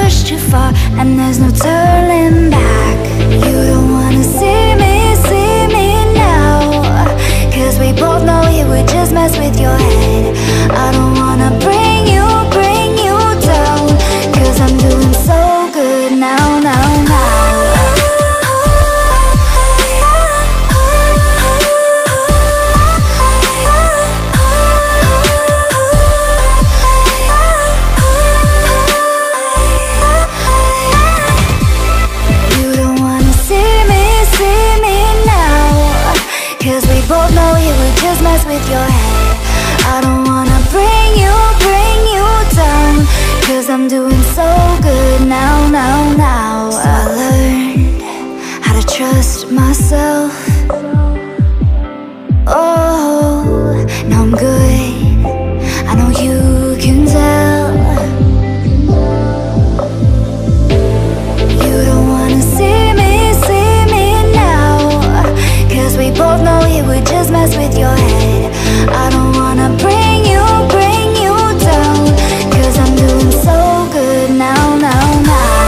pushed too far, and there's no turning back. You don't wanna see me now, 'cause we both know it would just mess with your head. I don't wanna bring you down, 'cause I'm doing so good now, now, now. Both know it would just mess with your head. I don't wanna bring you down, 'cause I'm doing so good now, now, now. So I learned how to trust myself. Oh, now I'm good, I know you can tell. You don't wanna see me now, 'cause we both know it would just mess with your head. I don't wanna bring you down, 'cause I'm doing so good now, now, now.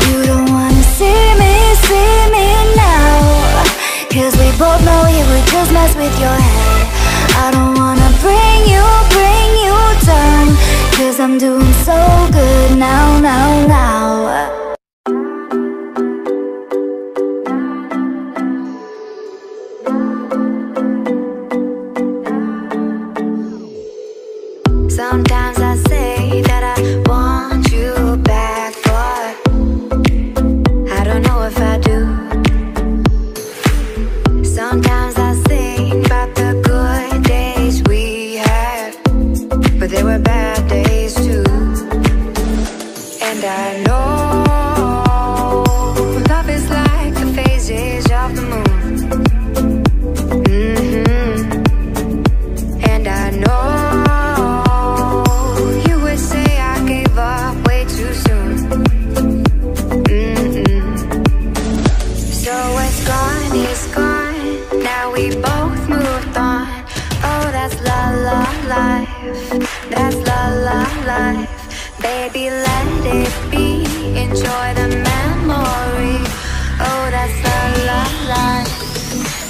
You don't wanna see me now, 'cause we both know it would just mess with your head. I don't wanna bring you down, 'cause I'm doing so good now, now, now. Sometimes I say that I want you back, but I don't know if I do. Sometimes I think about the good days we had, but there were bad days too. And I know love is like the phases of the moon. And I know you would say I gave up way too soon. So what's gone is gone, now we both moved on. Oh, that's la la life, that's la la life. Baby, let it be, enjoy the memory. Oh, that's la la life,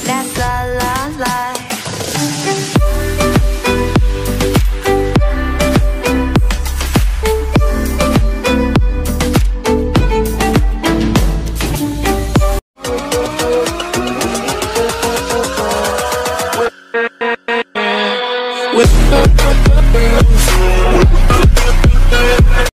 that's la la life.